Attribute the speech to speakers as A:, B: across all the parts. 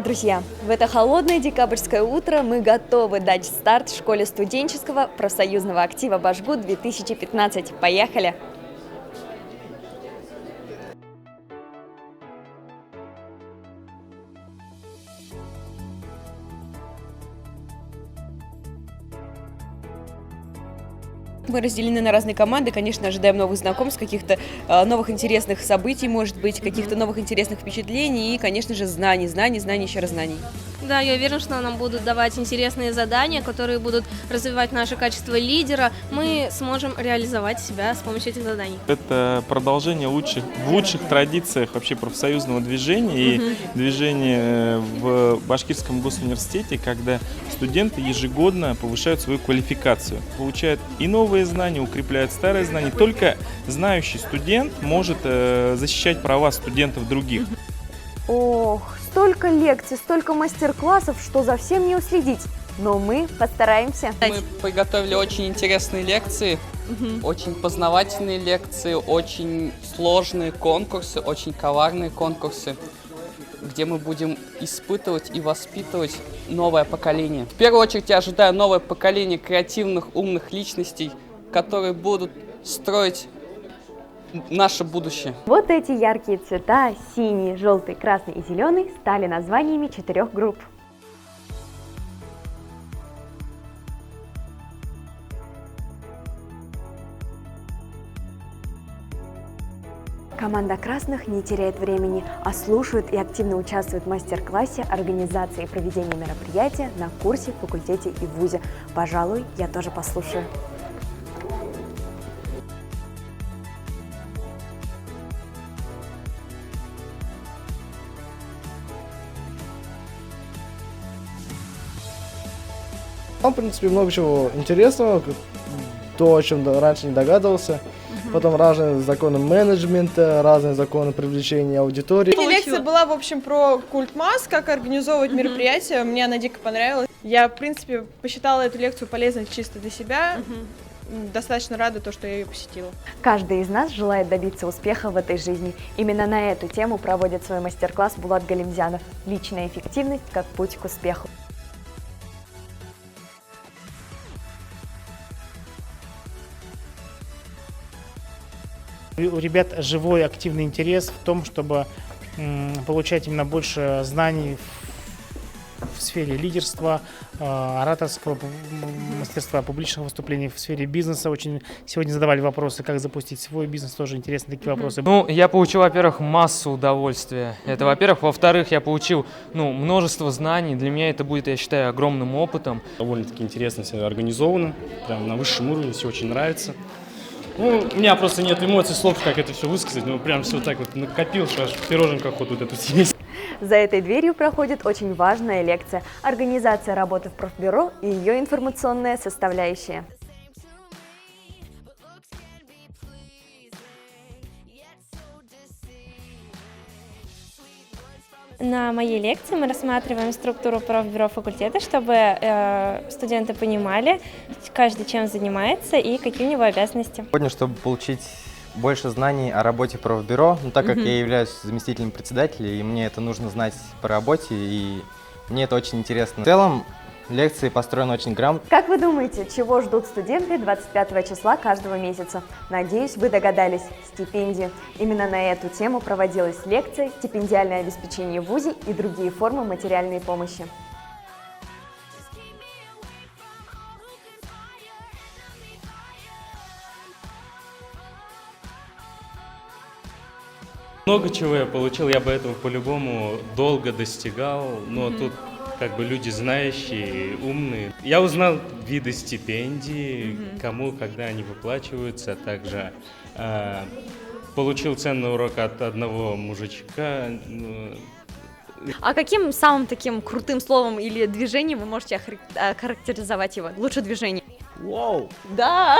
A: друзья! В это холодное декабрьское утро мы готовы дать старт школе студенческого профсоюзного актива «Башгут-2015». Поехали!
B: Мы разделены на разные команды, конечно, ожидаем новых знакомств, каких-то новых интересных событий, может быть, каких-то новых интересных впечатлений и, конечно же, знаний, еще раз знаний.
C: Да, я уверена, что нам будут давать интересные задания, которые будут развивать наше качество лидера. Мы сможем реализовать себя с помощью этих заданий.
D: Это продолжение в лучших традициях вообще профсоюзного движения и движения в Башкирском госуниверситете, когда студенты ежегодно повышают свою квалификацию, получают и новые знания, укрепляют старые знания. Только знающий студент может защищать права студентов других.
A: Ох, столько лекций, столько мастер-классов, что за всем не уследить. Но мы постараемся.
E: Мы приготовили очень интересные лекции, очень познавательные лекции, очень сложные конкурсы, очень коварные конкурсы, где мы будем испытывать и воспитывать новое поколение. В первую очередь я ожидаю новое поколение креативных, умных личностей, которые будут строить наше будущее.
A: Вот эти яркие цвета, синий, желтый, красный и зеленый, стали названиями 4 групп. Команда красных не теряет времени, а слушает и активно участвует в мастер-классе организации и проведения мероприятия на курсе, факультете и вузе. Пожалуй, я тоже послушаю.
F: Там, в принципе, много чего интересного, то, о чем раньше не догадывался. Потом разные законы менеджмента, разные законы привлечения аудитории.
G: Лекция была, в общем, про культ масс, как организовывать мероприятия. Мне она дико понравилась. Я, в принципе, посчитала эту лекцию полезной чисто для себя. Достаточно рада, что я ее посетила.
A: Каждый из нас желает добиться успеха в этой жизни. Именно на эту тему проводит свой мастер-класс Булат Галимзянов. Личная эффективность как путь к успеху.
H: У ребят живой, активный интерес в том, чтобы получать именно больше знаний в сфере лидерства, ораторского мастерства, публичных выступлений, в сфере бизнеса. Очень сегодня задавали вопросы, как запустить свой бизнес, тоже интересные такие вопросы.
I: Ну, я получил, во-первых, массу удовольствия. Это, во-первых. Во-вторых, я получил, множество знаний. Для меня это будет, я считаю, огромным опытом.
J: Довольно-таки интересно, все организовано, прям на высшем уровне, все очень нравится. У меня просто нет эмоций, слов, как это все высказать, прям все так вот накопил, что аж пироженка вот эту съесть.
A: За этой дверью проходит очень важная лекция – организация работы в профбюро и ее информационная составляющая.
C: На моей лекции мы рассматриваем структуру профбюро факультета, чтобы студенты понимали, каждый чем занимается и какие у него обязанности.
K: Сегодня, чтобы получить больше знаний о работе профбюро, так как я являюсь заместителем председателя, и мне это нужно знать по работе, и мне это очень интересно. В целом, лекции построены очень грамотно.
A: Как вы думаете, чего ждут студенты 25 числа каждого месяца? Надеюсь, вы догадались – стипендии. Именно на эту тему проводилась лекция «Стипендиальное обеспечение в ВУЗе и другие формы материальной помощи».
D: Много чего я получил, я бы этого по-любому долго достигал, но тут люди знающие, умные. Я узнал виды стипендий, кому, когда они выплачиваются, а также получил ценный урок от одного мужичка.
A: А каким самым таким крутым словом или движением вы можете охарактеризовать его? Лучше движение.
F: Вау!
A: Да!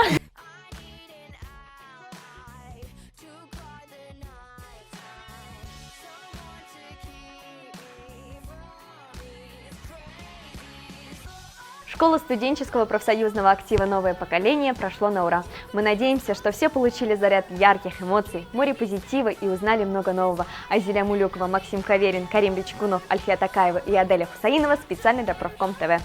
A: Школа студенческого профсоюзного актива «Новое поколение» прошло на ура. Мы надеемся, что все получили заряд ярких эмоций, море позитива и узнали много нового. Азиля Мулюкова, Максим Каверин, Карим Личкунов, Альфия Такаева и Аделя Хусаинова специально для Профком ТВ.